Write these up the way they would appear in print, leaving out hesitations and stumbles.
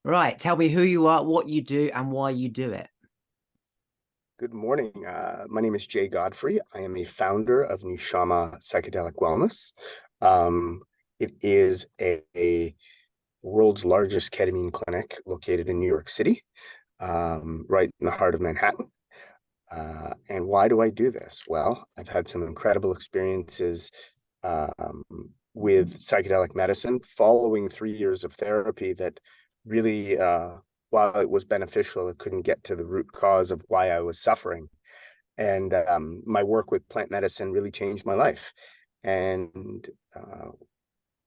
Right. Tell me who you are, what you do, and why you do it. Good morning. My name is Jay Godfrey. I am a founder of Nushama Psychedelic Wellness. Um, it is a world's largest ketamine clinic located in New York City, right in the heart of Manhattan. And why do I do this? Well, I've had some incredible experiences um, with psychedelic medicine following 3 years of therapy that really, while it was beneficial, it couldn't get to the root cause of why I was suffering. And my work with plant medicine really changed my life. And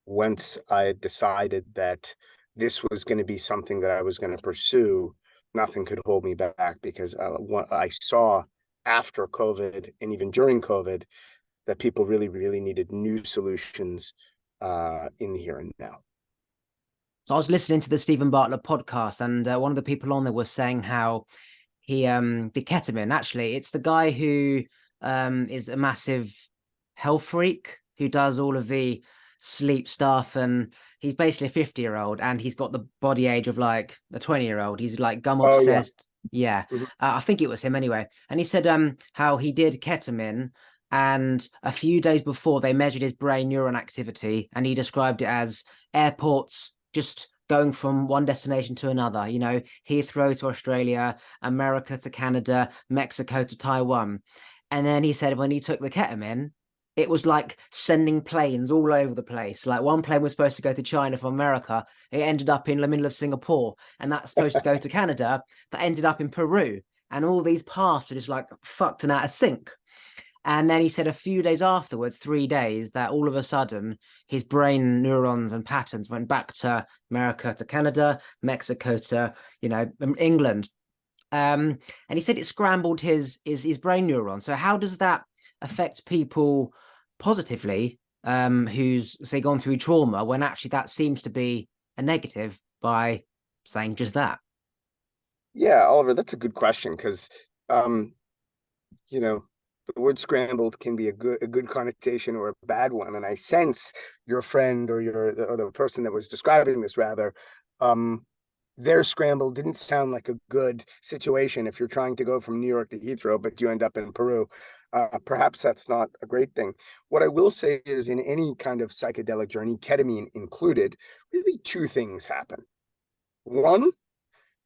once I decided that this was going to be something that I was going to pursue, nothing could hold me back because what I saw after COVID and even during COVID that people really, really needed new solutions in the here and now. So I was listening to the Stephen Bartlett podcast, and one of the people on there was saying how he did ketamine. Actually, it's the guy who is a massive health freak who does all of the sleep stuff, and he's basically a 50-year-old, and he's got the body age of like a 20-year-old. He's like gum Oh yeah. obsessed. Yeah, Mhm. I think it was him anyway. And he said how he did ketamine, and a few days before they measured his brain neuron activity, and he described it as airports just going from one destination to another. You know, Heathrow to Australia, America to Canada, Mexico to Taiwan. And then he said when he took the ketamine, it was like sending planes all over the place. Like one plane was supposed to go to China from America. It ended up in the middle of Singapore. And that's supposed to go to Canada. That ended up in Peru. And all these paths are just like fucked and out of sync. And then he said a few days afterwards, 3 days, that all of a sudden his brain neurons and patterns went back to America, to Canada, Mexico, to England. And he said it scrambled his brain neurons. So how does that affect people positively, who's say gone through trauma, when actually that seems to be a negative by saying just that? Yeah, Oliver, that's a good question because um, you know, the word scrambled can be a good connotation or a bad one. And I sense your friend or the person that was describing this rather, um, their scramble didn't sound like a good situation if you're trying to go from New York to Heathrow, but you end up in Peru. Perhaps that's not a great thing. What I will say is, in any kind of psychedelic journey, ketamine included, really two things happen. One,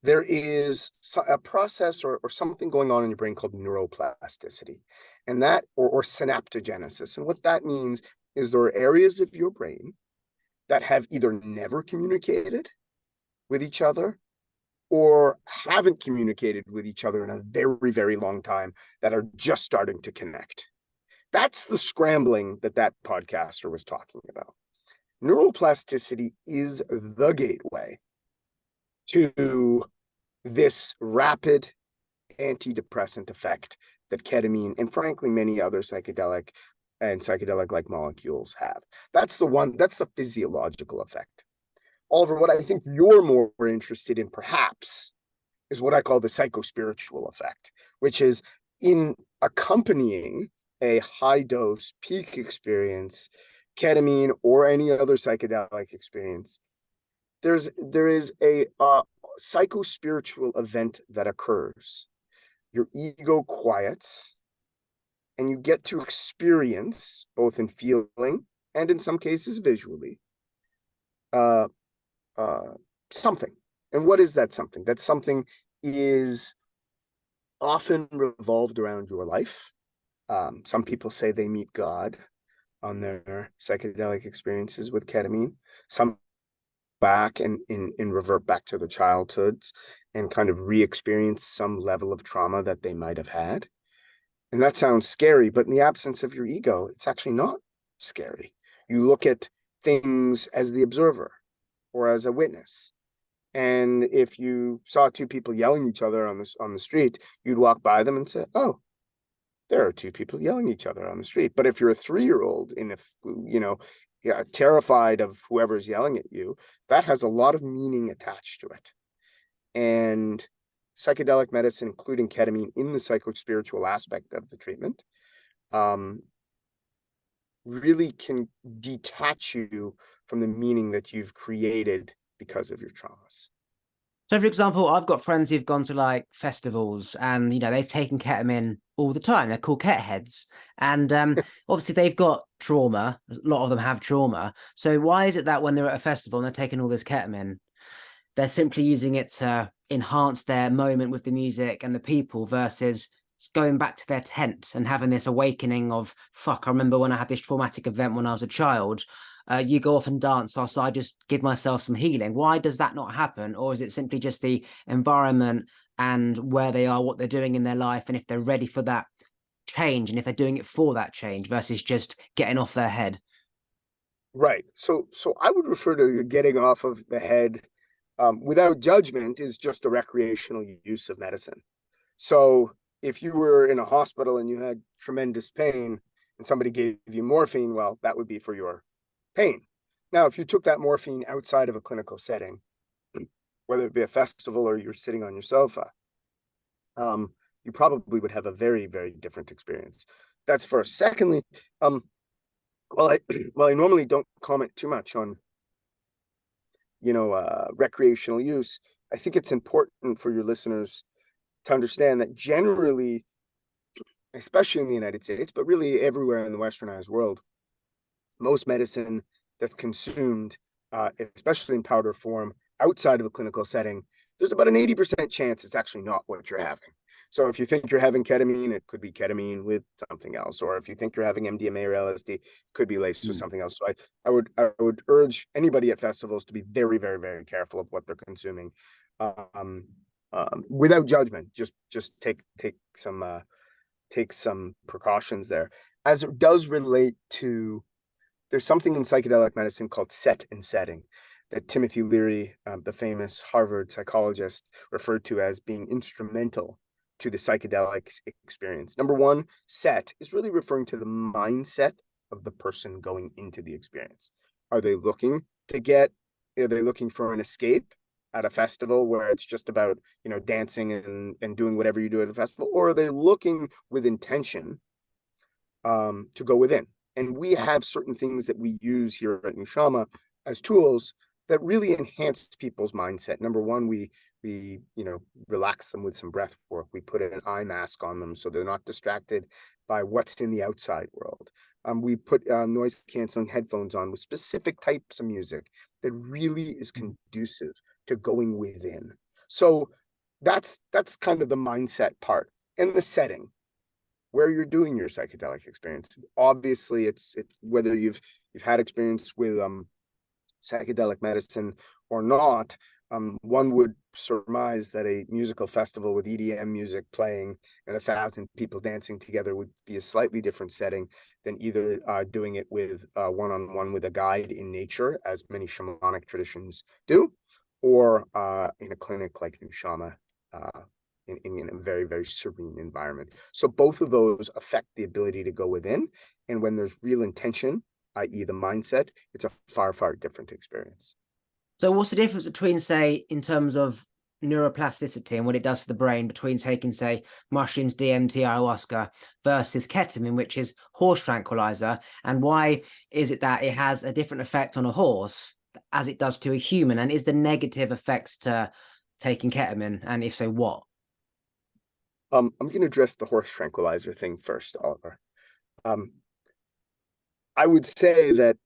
there is a process or something going on in your brain called neuroplasticity, and that or synaptogenesis. And what that means is there are areas of your brain that have either never communicated with each other or haven't communicated with each other in a very, very long time that are just starting to connect. That's the scrambling that that podcaster was talking about. Neuroplasticity is the gateway to this rapid antidepressant effect that ketamine and frankly many other psychedelic and psychedelic-like molecules have. That's the physiological effect. Oliver, what I think you're more interested in perhaps is what I call the psychospiritual effect, which is in accompanying a high dose peak experience, ketamine or any other psychedelic experience. There is a psychospiritual event that occurs. Your ego quiets and you get to experience both in feeling and in some cases visually uh, uh, something. And what is that something? That something is often revolved around your life. Some people say they meet God on their psychedelic experiences with ketamine. Some back and revert back to their childhoods and kind of re-experience some level of trauma that they might have had. And that sounds scary, but in the absence of your ego, it's actually not scary. You look at things as the observer or as a witness. And if you saw two people yelling at each other on the street, you'd walk by them and say, "Oh, there are two people yelling at each other on the street." But if you're a 3-year-old and if yeah, terrified of whoever's yelling at you, that has a lot of meaning attached to it. And psychedelic medicine, including ketamine in the psychospiritual aspect of the treatment, um, really can detach you from the meaning that you've created because of your traumas. So, for example, I've got friends who've gone to like festivals and, they've taken ketamine all the time. They're called ket heads. And obviously, they've got trauma. A lot of them have trauma. So, why is it that when they're at a festival and they're taking all this ketamine, they're simply using it to enhance their moment with the music and the people versus going back to their tent and having this awakening of, fuck, I remember when I had this traumatic event when I was a child. You go off and dance whilst I just give myself some healing. Why does that not happen? Or is it simply just the environment and where they are, what they're doing in their life, and if they're ready for that change and if they're doing it for that change versus just getting off their head? Right. So I would refer to getting off of the head without judgment is just a recreational use of medicine. So if you were in a hospital and you had tremendous pain and somebody gave you morphine, well, that would be for your pain. Now, if you took that morphine outside of a clinical setting, whether it be a festival or you're sitting on your sofa, you probably would have a very, very different experience. That's first. Secondly, well, I normally don't comment too much on recreational use. I think it's important for your listeners to understand that generally, especially in the United States, but really everywhere in the westernized world, most medicine that's consumed, especially in powder form, outside of a clinical setting, there's about an 80% chance it's actually not what you're having. So if you think you're having ketamine, it could be ketamine with something else. Or if you think you're having MDMA or LSD, it could be laced with something else. So I would urge anybody at festivals to be very, very, very careful of what they're consuming, without judgment. Just take some precautions there. As it does relate to, there's something in psychedelic medicine called set and setting that Timothy Leary, the famous Harvard psychologist, referred to as being instrumental to the psychedelic experience. Number one, set is really referring to the mindset of the person going into the experience. Are they looking for an escape at a festival where it's just about, dancing and doing whatever you do at a festival? Or are they looking with intention to go within? And we have certain things that we use here at Nushama as tools that really enhance people's mindset. Number one, we relax them with some breath work. We put an eye mask on them so they're not distracted by what's in the outside world. We put noise canceling headphones on with specific types of music that really is conducive to going within. So that's kind of the mindset part. And the setting where you're doing your psychedelic experience. Obviously, it's whether you've had experience with psychedelic medicine or not. One would surmise that a musical festival with EDM music playing and 1,000 people dancing together would be a slightly different setting than either doing it with one-on-one with a guide in nature, as many shamanic traditions do, or in a clinic like Nushama, in a very, very serene environment. So both of those affect the ability to go within. And when there's real intention, i.e. the mindset, it's a far, far different experience. So what's the difference between, say, in terms of neuroplasticity and what it does to the brain between taking, say, mushrooms, DMT, ayahuasca versus ketamine, which is horse tranquilizer? And why is it that it has a different effect on a horse as it does to a human? And is the negative effects to taking ketamine? And if so, what? I'm going to address the horse tranquilizer thing first, Oliver. I would say that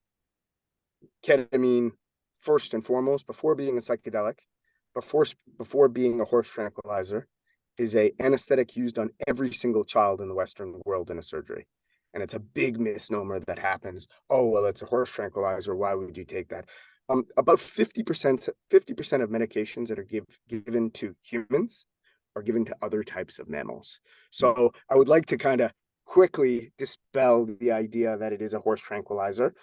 ketamine, first and foremost, before being a psychedelic, before being a horse tranquilizer, is a anesthetic used on every single child in the Western world in a surgery. And it's a big misnomer that happens. Oh, well, it's a horse tranquilizer. Why would you take that? About 50% of medications that are given to humans are given to other types of mammals. So I would like to kind of quickly dispel the idea that it is a horse tranquilizer.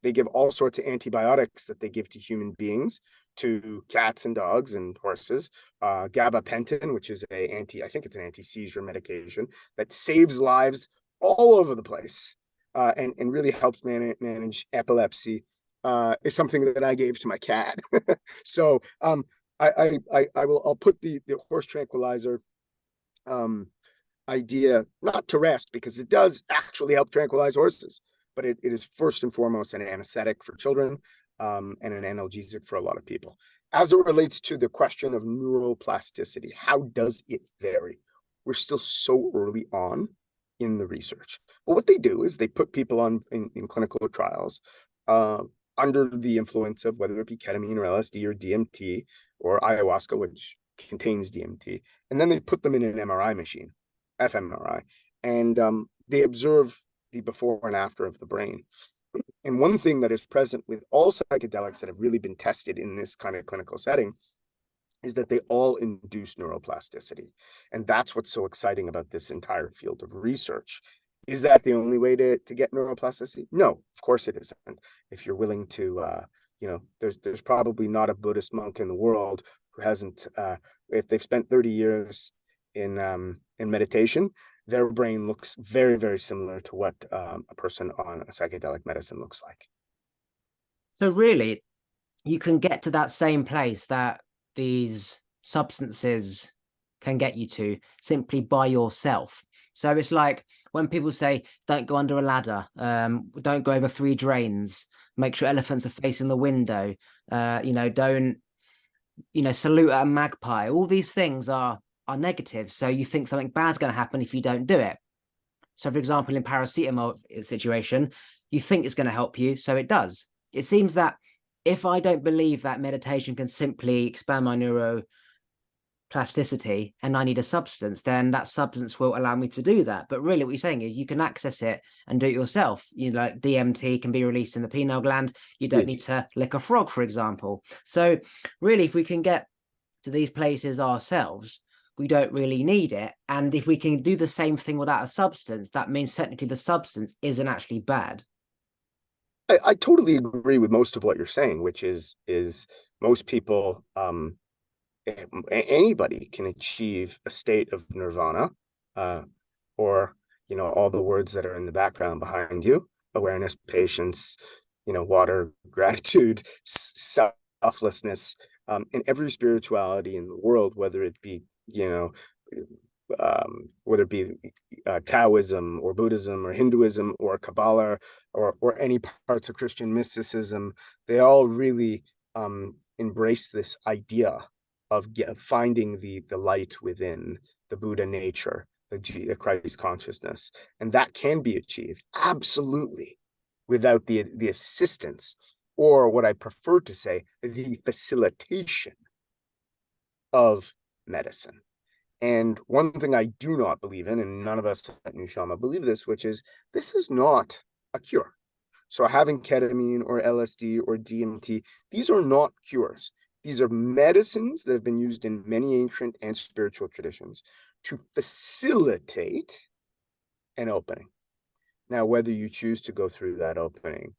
They give all sorts of antibiotics that they give to human beings, to cats and dogs and horses. Gabapentin, which is I think it's an anti-seizure medication that saves lives all over the place, and really helps manage epilepsy, is something that I gave to my cat. So I'll put the horse tranquilizer idea not to rest, because it does actually help tranquilize horses, but it is first and foremost an anesthetic for children. and an analgesic for a lot of people. As it relates to the question of neuroplasticity, how does it vary? We're still so early on in the research. But what they do is they put people on in clinical trials under the influence of whether it be ketamine or LSD or DMT or ayahuasca, which contains DMT, and then they put them in an MRI machine, fMRI, and they observe the before and after of the brain. And one thing that is present with all psychedelics that have really been tested in this kind of clinical setting is that they all induce neuroplasticity. And that's what's so exciting about this entire field of research. Is that the only way to get neuroplasticity? No, of course it isn't. If you're willing to, there's probably not a Buddhist monk in the world who hasn't, if they've spent 30 years in meditation, their brain looks very, very similar to what a person on a psychedelic medicine looks like. So really, you can get to that same place that these substances can get you to simply by yourself. So it's like when people say, don't go under a ladder, don't go over 3 drains, make sure elephants are facing the window, don't, salute at a magpie. All these things are negative. So you think something bad's going to happen if you don't do it. So for example, in paracetamol situation, you think it's going to help you. So it does. It seems that if I don't believe that meditation can simply expand my neuroplasticity and I need a substance, then that substance will allow me to do that. But really what you're saying is you can access it and do it yourself. Like DMT can be released in the pineal gland. You don't need to lick a frog, for example. So really, if we can get to these places ourselves, we don't really need it. And if we can do the same thing without a substance, that means technically the substance isn't actually bad. I totally agree with most of what you're saying, which is most people, anybody can achieve a state of nirvana, or all the words that are in the background behind you: awareness, patience, water, gratitude, selflessness, in every spirituality in the world, whether it be whether it be Taoism or Buddhism or Hinduism or Kabbalah or any parts of Christian mysticism, they all really embrace this idea of finding the light within, the Buddha nature, the Christ consciousness, and that can be achieved absolutely without the assistance, or what I prefer to say, the facilitation of medicine. And one thing I do not believe in, and none of us at Nushama believe this, which is this is not a cure. So having ketamine or LSD or DMT, these are not cures. These are medicines that have been used in many ancient and spiritual traditions to facilitate an opening. Now, whether you choose to go through that opening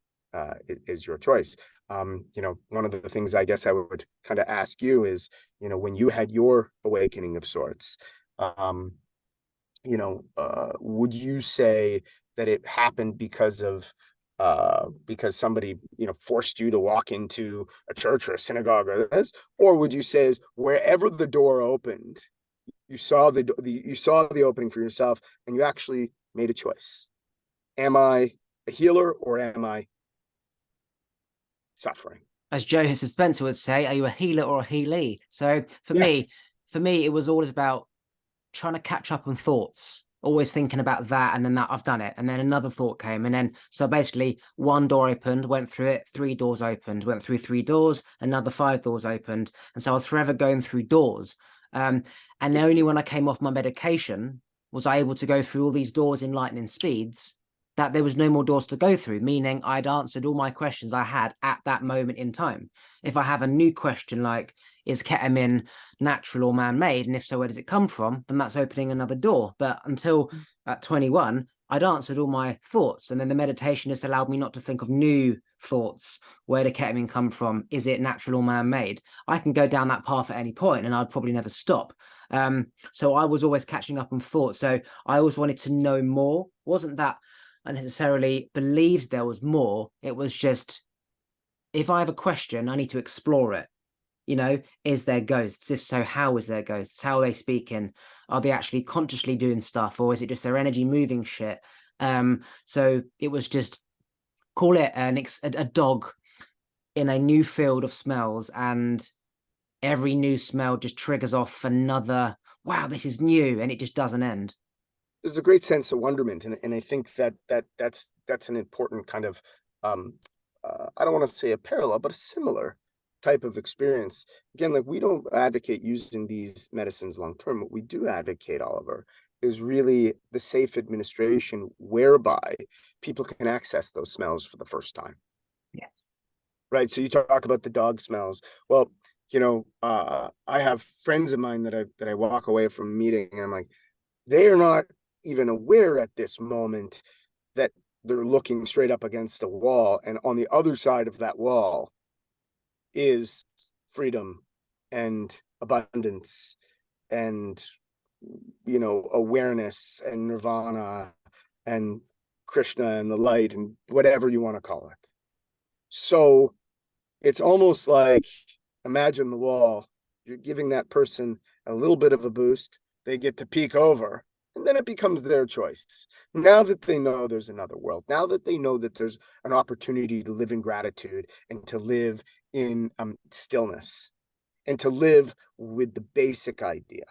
is your choice. One of the things I guess I would kind of ask you is, when you had your awakening of sorts, would you say that it happened because somebody, forced you to walk into a church or a synagogue or this, or would you say is wherever the door opened, you saw the opening for yourself and you actually made a choice? Am I a healer or am I suffering? As Joe Dispenza would say, are you a healer or a healee? So for me, it was always about trying to catch up on thoughts, always thinking about that, and then that I've done it, and then another thought came, and then so basically one door opened, went through it, 3 doors opened, went through 3 doors, another 5 doors opened, and so I was forever going through doors. And only when I came off my medication was I able to go through all these doors in lightning speeds, that there was no more doors to go through, meaning I'd answered all my questions I had at that moment in time. If I have a new question like, is ketamine natural or man-made? And if so, where does it come from? Then that's opening another door. But until at 21, I'd answered all my thoughts. And then the meditation just allowed me not to think of new thoughts. Where did ketamine come from? Is it natural or man-made? I can go down that path at any point and I'd probably never stop. So I was always catching up on thoughts. So I always wanted to know more. Wasn't that I necessarily believed there was more. It was just, if I have a question, I need to explore it. Is there ghosts? If so, how is there ghosts? How are they speaking? Are they actually consciously doing stuff, or is it just their energy moving shit? So it was just, call it a dog in a new field of smells, and every new smell just triggers off another, wow, this is new, and it just doesn't end. There's a great sense of wonderment, and I think that's an important kind of I don't want to say a parallel, but a similar type of experience. Again, like, we don't advocate using these medicines long term. What we do advocate, Oliver, is really the safe administration whereby people can access those smells for the first time. Yes. Right. So you talk about the dog smells. Well, I have friends of mine that I walk away from a meeting, and I'm like, they are not even aware at this moment that they're looking straight up against a wall, and on the other side of that wall is freedom and abundance and awareness and nirvana and Krishna and the light and whatever you want to call it. So it's almost like, imagine the wall. You're giving that person a little bit of a boost. They get to peek over, and then it becomes their choice. Now that they know there's another world, now that they know that there's an opportunity to live in gratitude and to live in stillness and to live with the basic idea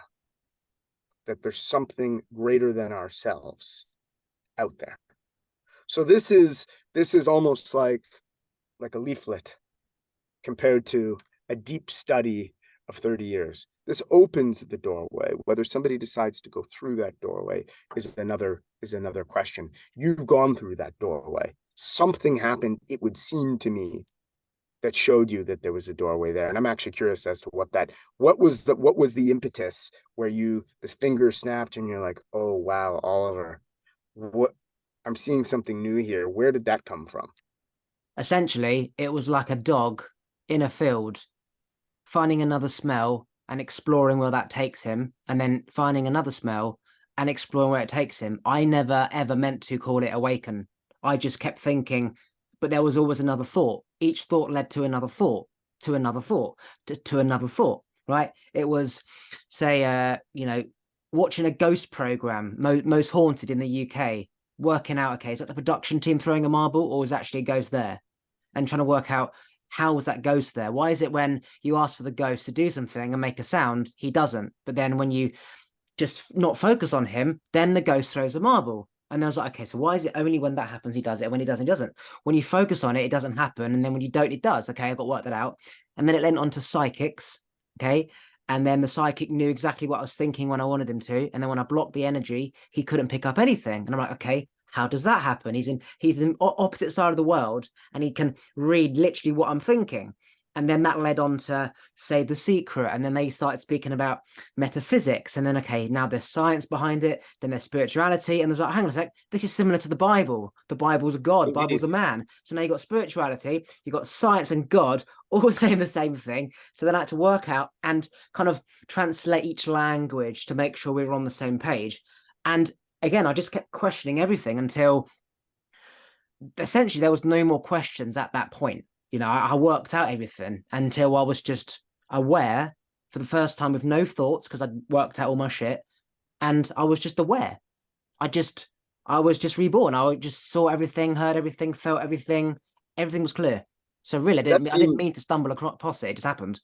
that there's something greater than ourselves out there. So this is almost like a leaflet compared to a deep study of 30 years. This opens the doorway. Whether somebody decides to go through that doorway is another question. You've gone through that doorway. Something happened, it would seem to me, that showed you that there was a doorway there. And I'm actually curious as to what was the impetus where this finger snapped and you're like, oh wow, Oliver, I'm seeing something new here. Where did that come from? Essentially, it was like a dog in a field, finding another smell and exploring where that takes him, and then finding another smell and exploring where it takes him. I never ever meant to call it Awaken. I just kept thinking, but there was always another thought. Each thought led to another thought, to another thought, to another thought, right? It was, say, watching a ghost program, Most Haunted in the UK, working out, okay, is that the production team throwing a marble, or is actually a ghost there? And trying to work out, how was that ghost there? Why is it when you ask for the ghost to do something and make a sound, he doesn't? But then when you just not focus on him, then the ghost throws a marble. And I was like, okay, so why is it only when that happens he does it, when he doesn't, he doesn't? When you focus on it, it doesn't happen. And then when you don't, it does. Okay, I got to work that out. And then it went on to psychics. Okay. And then the psychic knew exactly what I was thinking when I wanted him to. And then when I blocked the energy, he couldn't pick up anything. And I'm like, okay, how does that happen? He's in opposite side of the world, and he can read literally what I'm thinking. And then that led on to, say, The Secret. And then they started speaking about metaphysics. And then, okay, now there's science behind it. Then there's spirituality. And there's like, hang on a sec, this is similar to the Bible. The Bible's a God, the Bible's a man. So now you've got spirituality, you've got science and God all saying the same thing. So then I had to work out and kind of translate each language to make sure we were on the same page. And again, I just kept questioning everything until essentially there was no more questions at that point. I worked out everything until I was just aware for the first time with no thoughts, because I'd worked out all my shit, and I was just aware. I was just reborn. I just saw everything, heard everything, felt everything. Everything was clear. So really, I didn't mean to stumble across it. It just happened.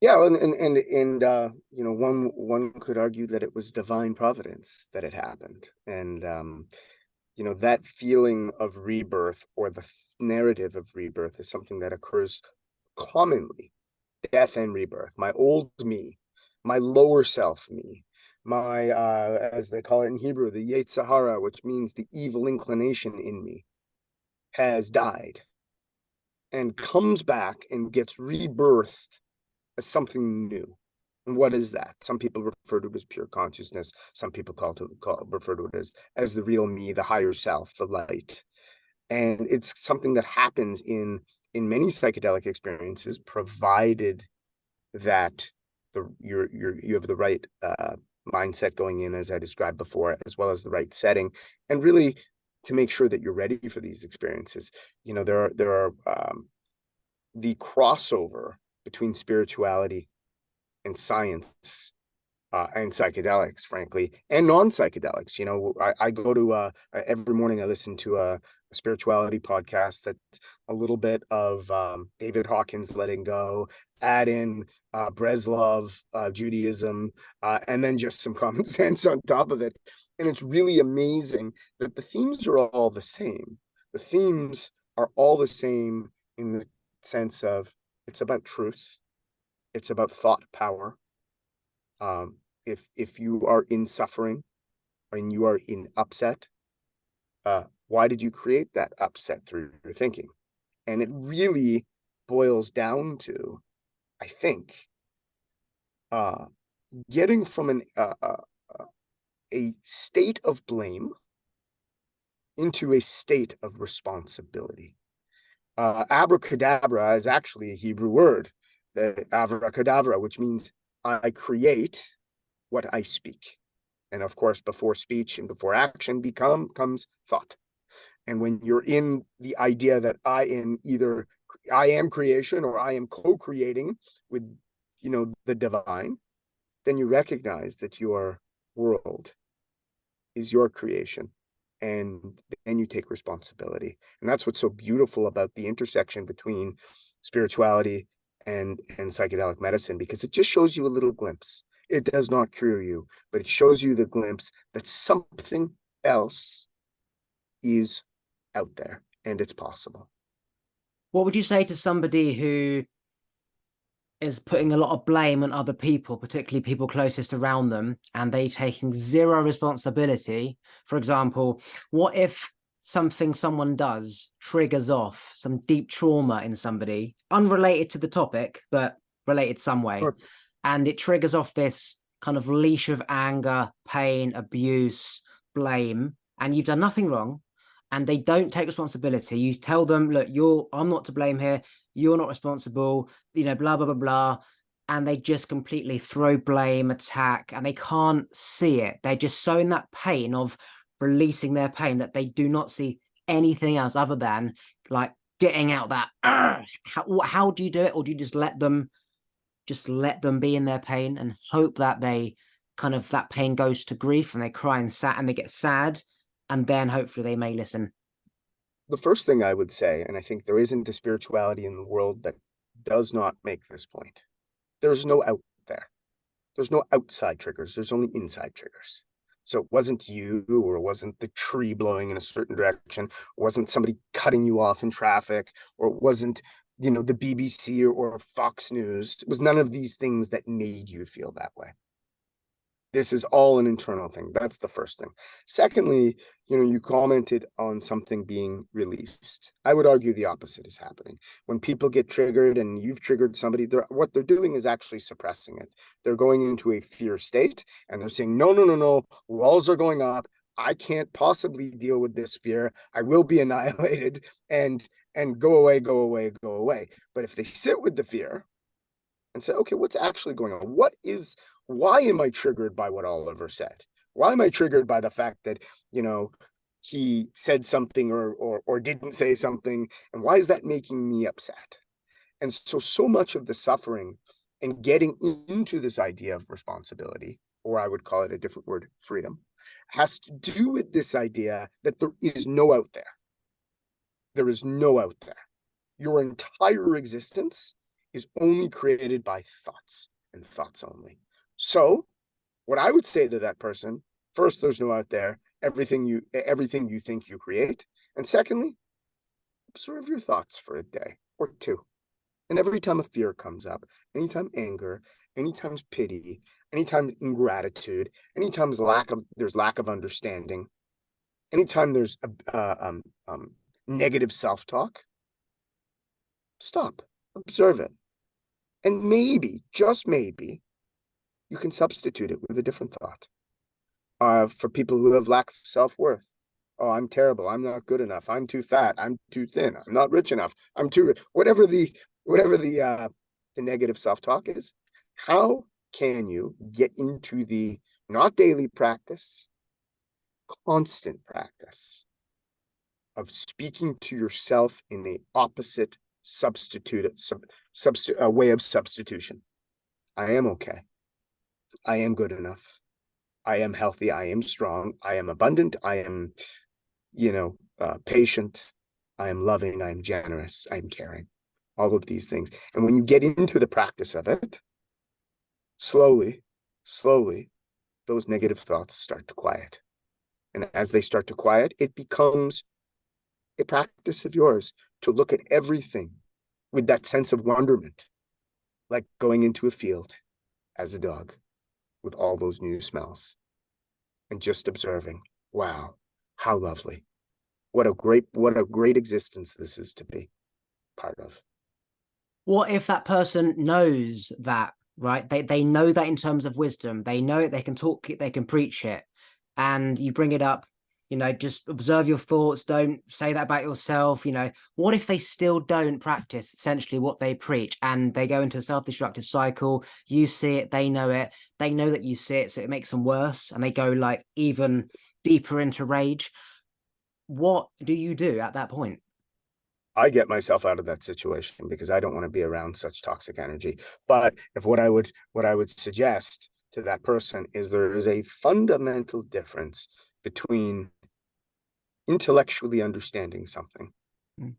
Yeah, and one could argue that it was divine providence that it happened, and that feeling of rebirth, or the narrative of rebirth, is something that occurs commonly. Death and rebirth. My old me, my lower self me, my as they call it in Hebrew, the Yetzer Hara, which means the evil inclination in me, has died and comes back and gets rebirthed as something new. And what is that? Some people refer to it as pure consciousness. Some people refer to it as the real me, the higher self, the light. And it's something that happens in many psychedelic experiences, provided that you have the right mindset going in, as I described before, as well as the right setting, and really to make sure that you're ready for these experiences. There are the crossover between spirituality and science and psychedelics, frankly, and non-psychedelics. You know, I go to every morning I listen to a spirituality podcast that's a little bit of David Hawkins letting go, add in Breslov, Judaism, and then just some common sense on top of it. And it's really amazing that the themes are all the same. The themes are all the same in the sense of it's about truth, it's about thought power. If you are in suffering and you are in upset, why did you create that upset through your thinking? And it really boils down to, I think, getting from a state of blame into a state of responsibility. Abracadabra is actually a Hebrew word, the abracadabra, which means I create what I speak. And of course, before speech and before action comes thought. And when you're in the idea that I am creation or I am co-creating with, the divine, then you recognize that your world is your creation. And then you take responsibility. And that's what's so beautiful about the intersection between spirituality and psychedelic medicine, because it just shows you a little glimpse. It does not cure you, but it shows you the glimpse that something else is out there and it's possible. What would you say to somebody who is putting a lot of blame on other people, particularly people closest around them, and they taking zero responsibility? For example, what if something someone does triggers off some deep trauma in somebody, unrelated to the topic, but related some way, Sure. and it triggers off this kind of leash of anger, pain, abuse, blame, and you've done nothing wrong, and they don't take responsibility? You tell them, look, I'm not to blame here, you're not responsible, blah, blah, blah, blah. And they just completely throw blame, attack, and they can't see it. They're just so in that pain of releasing their pain that they do not see anything else other than like getting out that. How do you do it? Or do you just let them be in their pain and hope that they kind of, that pain goes to grief and they cry and they get sad, and then hopefully they may listen? The first thing I would say, and I think there isn't a spirituality in the world that does not make this point. There's no out there. There's no outside triggers. There's only inside triggers. So it wasn't you, or it wasn't the tree blowing in a certain direction, it wasn't somebody cutting you off in traffic, or it wasn't, the BBC or Fox News. It was none of these things that made you feel that way. This is all an internal thing. That's the first thing. Secondly, you commented on something being released. I would argue the opposite is happening. When people get triggered and you've triggered somebody, what they're doing is actually suppressing it. They're going into a fear state and they're saying, no, no, no, no, walls are going up. I can't possibly deal with this fear. I will be annihilated, and go away, go away, go away. But if they sit with the fear and say, okay, what's actually going on? Why am I triggered by what Oliver said? Why am I triggered by the fact that, he said something or didn't say something? And why is that making me upset? And so much of the suffering and getting into this idea of responsibility, or I would call it a different word, freedom, has to do with this idea that there is no out there. There is no out there. Your entire existence is only created by thoughts and thoughts only. So what I would say to that person, first, there's no out there. Everything you think you create. And secondly, observe your thoughts for a day or two. And every time a fear comes up, anytime anger, anytime pity, anytime ingratitude, anytime there's lack of understanding, anytime there's negative self-talk, stop, observe it. And maybe, just maybe, you can substitute it with a different thought. For people who have lack of self-worth. Oh, I'm terrible. I'm not good enough. I'm too fat. I'm too thin. I'm not rich enough. I'm too rich. Whatever the negative self-talk is, how can you get into the not daily practice, constant practice of speaking to yourself in the opposite way of substitution? I am okay. I am good enough. I am healthy. I am strong. I am abundant. I am, patient. I am loving. I am generous. I am caring. All of these things. And when you get into the practice of it, slowly, slowly, those negative thoughts start to quiet. And as they start to quiet, it becomes a practice of yours to look at everything with that sense of wonderment, like going into a field as a dog with all those new smells and just observing, wow, how lovely. What a great existence this is to be part of. What if that person knows that, right? They know that in terms of wisdom, they know it, they can talk it, they can preach it, and you bring it up, just observe your thoughts, don't say that about yourself. What if they still don't practice essentially what they preach, and they go into a self-destructive cycle? You see it, they know that you see it, so it makes them worse, and they go like even deeper into rage. What do you do at that point? I get myself out of that situation because I don't want to be around such toxic energy. But if what I would suggest to that person is there is a fundamental difference between intellectually understanding something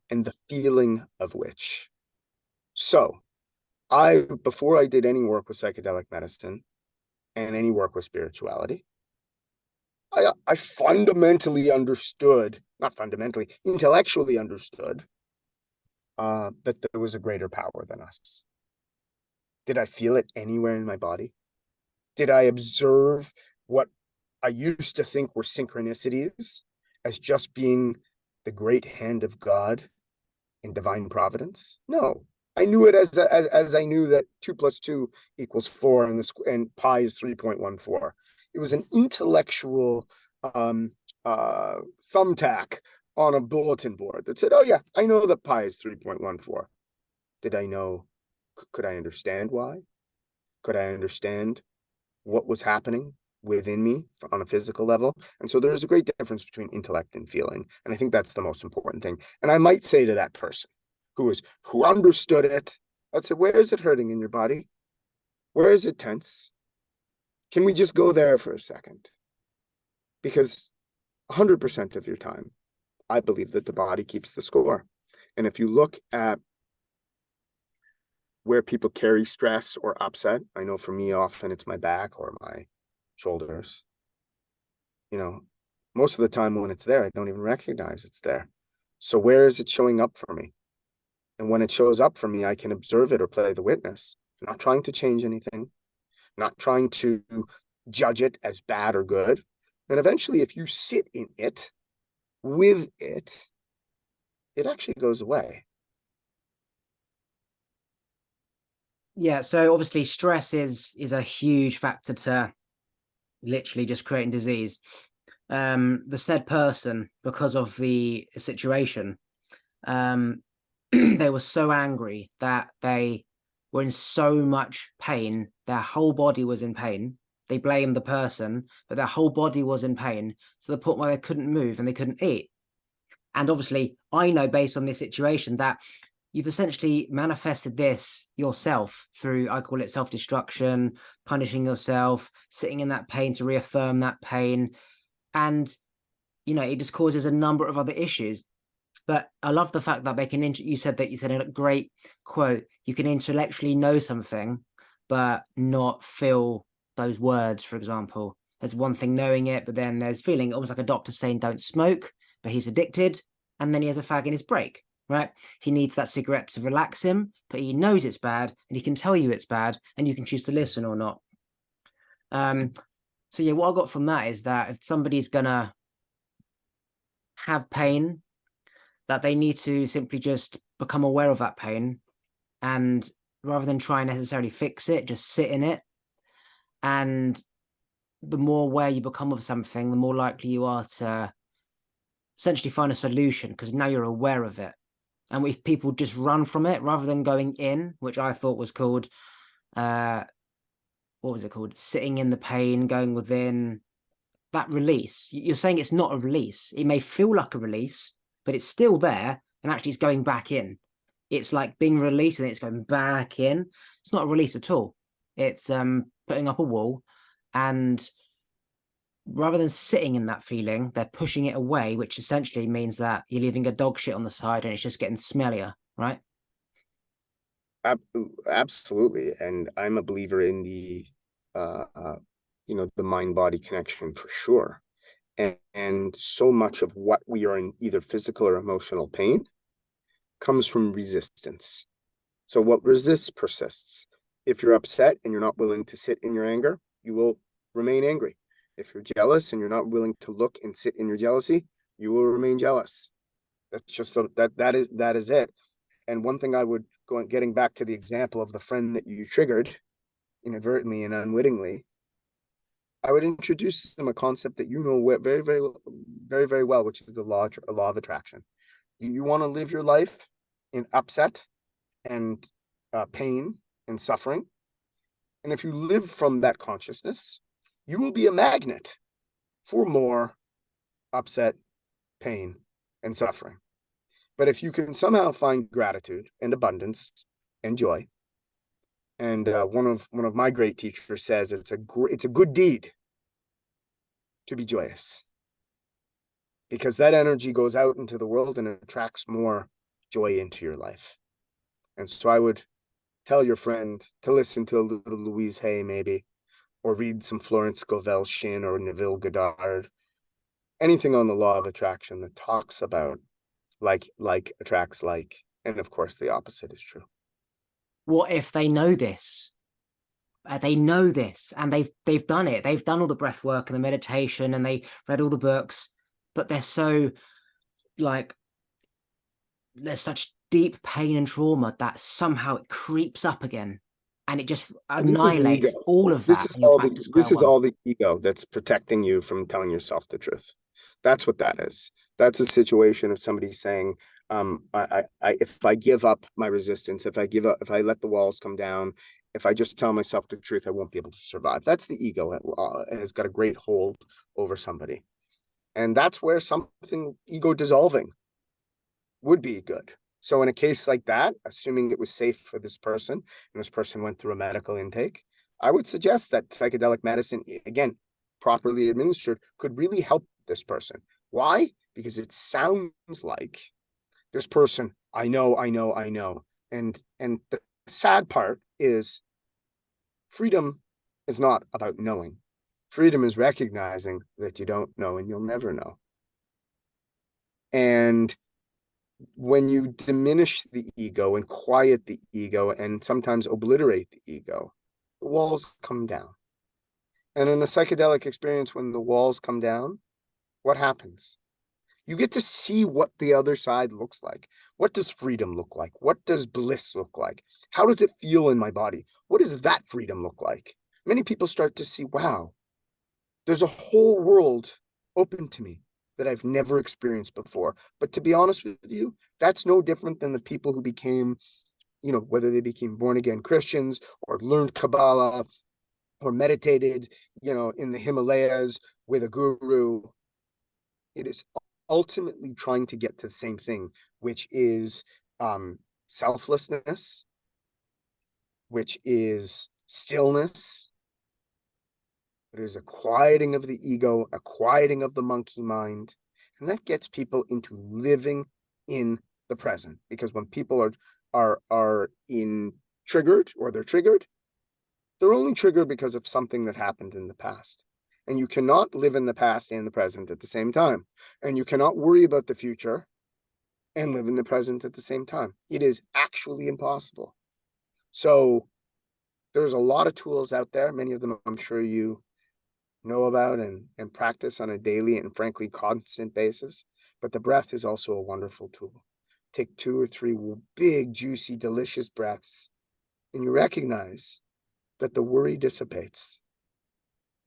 and the feeling of which. So before I did any work with psychedelic medicine and any work with spirituality, I fundamentally understood, not fundamentally, intellectually understood that there was a greater power than us. Did I feel it anywhere in my body? Did I observe what I used to think were synchronicities as just being the great hand of God in divine providence? No, I knew it as I knew that 2 + 2 = 4 and pi is 3.14. It was an intellectual thumbtack on a bulletin board that said, oh yeah, I know that pi is 3.14. Did I know? Could I understand why? Could I understand what was happening within me on a physical level? And so there's a great difference between intellect and feeling. And I think that's the most important thing. And I might say to that person who understood it, I'd say, where is it hurting in your body? Where is it tense? Can we just go there for a second? Because 100% of your time, I believe that the body keeps the score. And if you look at where people carry stress or upset, I know for me, often it's my back or my shoulders. Most of the time when it's there, I don't even recognize it's there. So where is it showing up for me? And when it shows up for me, I can observe it or play the witness, not trying to change anything, not trying to judge it as bad or good. And eventually, if you sit in it, with it, it actually goes away. Yeah, so obviously stress is a huge factor to literally just creating disease. The said person, because of the situation, they were so angry that they were in so much pain. Their whole body was in pain. They blamed the person, but their whole body was in pain to the point where they couldn't move and they couldn't eat. And obviously, I know based on this situation that you've essentially manifested this yourself through, I call it self-destruction, punishing yourself, sitting in that pain to reaffirm that pain. And, it just causes a number of other issues. But I love the fact that you said a great quote, you can intellectually know something, but not feel those words, for example. There's one thing knowing it, but then there's feeling, almost like a doctor saying don't smoke, but he's addicted, and then he has a fag in his break, right? He needs that cigarette to relax him, but he knows it's bad, and he can tell you it's bad, and you can choose to listen or not. So yeah, what I got from that is that if somebody's gonna have pain, that they need to simply just become aware of that pain, and rather than try and necessarily fix it, just sit in it. And the more aware you become of something, the more likely you are to essentially find a solution, because now you're aware of it. And if people just run from it rather than going in, which I thought was called, what was it called? Sitting in the pain, going within, that release. You're saying it's not a release. It may feel like a release, but it's still there, and actually it's going back in. It's like being released and it's going back in. It's not a release at all. It's putting up a wall, and rather than sitting in that feeling, they're pushing it away, which essentially means that you're leaving a dog shit on the side and it's just getting smellier, right? Absolutely. And I'm a believer in the, uh, uh, the mind-body connection for sure. And so much of what we are in either physical or emotional pain comes from resistance. So what resists persists. If you're upset and you're not willing to sit in your anger, you will remain angry. If you're jealous and you're not willing to look and sit in your jealousy, you will remain jealous. That's just that is it. And one thing I would getting back to the example of the friend that you triggered inadvertently and unwittingly, I would introduce them a concept that very, very, very, very well, which is the law of attraction. Do you want to live your life in upset and pain and suffering? And if you live from that consciousness, you will be a magnet for more upset, pain, and suffering. But if you can somehow find gratitude and abundance and joy, and one of my great teachers says it's a good deed to be joyous, because that energy goes out into the world and attracts more joy into your life. And so I would tell your friend to listen to a little Louise Hay, maybe, or read some Florence Scovel Shinn or Neville Goddard, anything on the law of attraction that talks about like attracts like, and of course the opposite is true. What if they know this? They know this, and they've done it. They've done all the breath work and the meditation, and they read all the books, but they're so like there's such deep pain and trauma that somehow it creeps up again, and it just This is the ego. annihilates all of that, and you're back to square This is one. all the ego that's protecting you from telling yourself the truth. That's what that is. That's a situation of somebody saying, if I give up my resistance, if I let the walls come down, if I just tell myself the truth, I won't be able to survive. That's the ego. It has got a great hold over somebody. And that's where something ego dissolving would be good. So in a case like that, assuming it was safe for this person, and this person went through a medical intake, I would suggest that psychedelic medicine, again, properly administered, could really help this person. Why? Because it sounds like this person, I know. And the sad part is freedom is not about knowing. Freedom is recognizing that you don't know and you'll never know. And when you diminish the ego and quiet the ego and sometimes obliterate the ego, the walls come down. And in a psychedelic experience, when the walls come down, what happens? You get to see what the other side looks like. What does freedom look like? What does bliss look like? How does it feel in my body? What does that freedom look like? Many people start to see, wow, there's a whole world open to me that I've never experienced before. But to be honest with you, that's no different than the people who became, whether they became born again Christians or learned Kabbalah or meditated, in the Himalayas with a guru. It is ultimately trying to get to the same thing, which is selflessness, which is stillness. It is a quieting of the ego, a quieting of the monkey mind. And that gets people into living in the present. Because when people are triggered, or they're only triggered because of something that happened in the past. And you cannot live in the past and the present at the same time. And you cannot worry about the future and live in the present at the same time. It is actually impossible. So there's a lot of tools out there. Many of them I'm sure you know about and practice on a daily and frankly constant basis. But the breath is also a wonderful tool. Take 2 or 3 big, juicy, delicious breaths, and you recognize that the worry dissipates.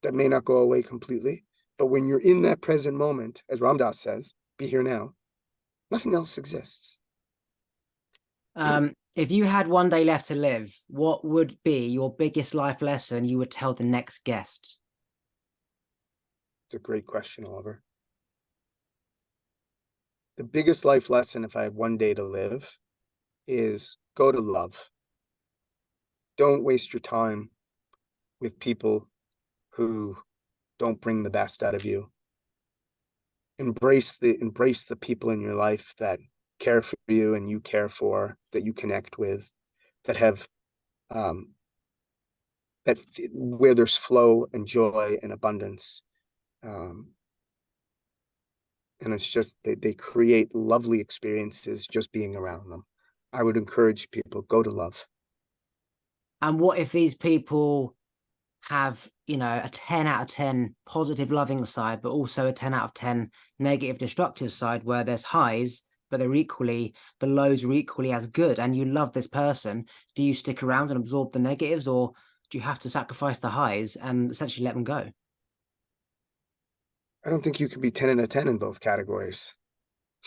That may not go away completely, but when you're in that present moment, as Ram Dass says, be here now, nothing else exists. If you had one day left to live, what would be your biggest life lesson you would tell the next guest? It's a great question, Oliver. The biggest life lesson, if I had one day to live, is go to love. Don't waste your time with people who don't bring the best out of you. Embrace the people in your life that care for you and you care for, that you connect with, that have that where there's flow and joy and abundance. And it's just they create lovely experiences just being around them. I would encourage people, go to love. And what if these people have, a 10 out of 10 positive loving side, but also a 10 out of 10 negative destructive side, where there's highs, but the lows are equally as good, and you love this person? Do you stick around and absorb the negatives, or do you have to sacrifice the highs and essentially let them go? I don't think you can be 10 out of 10 in both categories.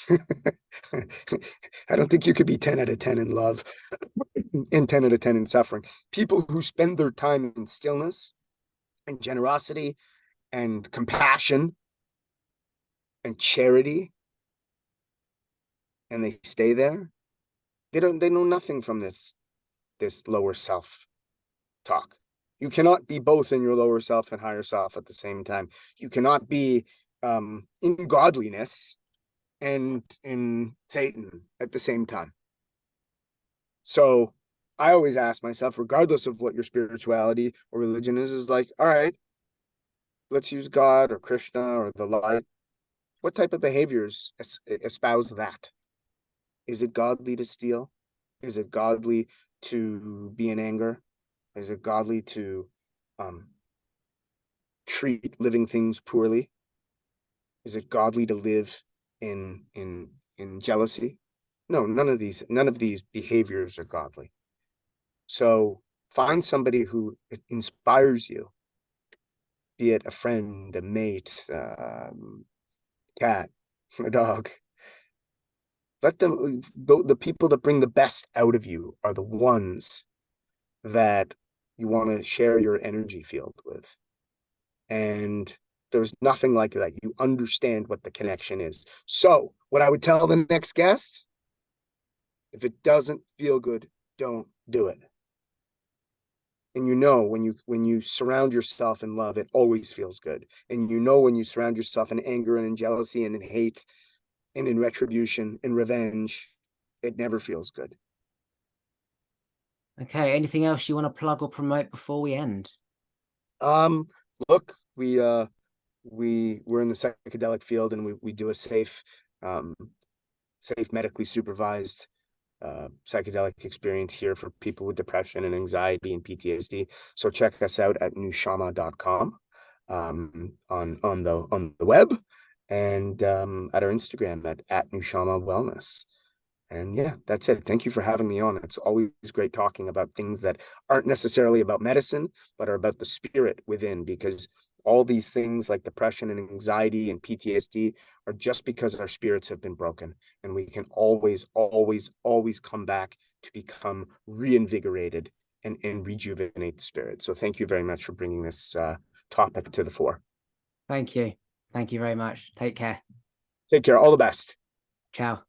I don't think you could be 10 out of 10 in love and 10 out of 10 in suffering. People who spend their time in stillness and generosity and compassion and charity, and they stay there, they know nothing from this lower self talk. You cannot be both in your lower self and higher self at the same time. You cannot be in godliness and in Satan at the same time. So I always ask myself, regardless of what your spirituality or religion is like, all right, let's use God or Krishna or the light. What type of behaviors espouse that? Is it godly to steal? Is it godly to be in anger? Is it godly to treat living things poorly? Is it godly to live in jealousy? No, none of these behaviors are godly. So find somebody who inspires you, be it a friend, a mate, cat, a dog. Let them, the people that bring the best out of you are the ones that you want to share your energy field with. And there's nothing like that. You understand what the connection is. So what I would tell the next guest, if it doesn't feel good, don't do it. And when you surround yourself in love, it always feels good. And when you surround yourself in anger and in jealousy and in hate and in retribution and revenge, it never feels good. Okay, anything else you want to plug or promote before we end? Look, we're in the psychedelic field, and we do a safe medically supervised psychedelic experience here for people with depression and anxiety and PTSD. So check us out at nushama.com on the web, and at our Instagram at Nushama Wellness. And yeah, that's it. Thank you for having me on. It's always great talking about things that aren't necessarily about medicine, but are about the spirit within, because all these things like depression and anxiety and PTSD are just because our spirits have been broken. And we can always, always, always come back to become reinvigorated and rejuvenate the spirit. So thank you very much for bringing this topic to the fore. Thank you. Thank you very much. Take care. Take care. All the best. Ciao.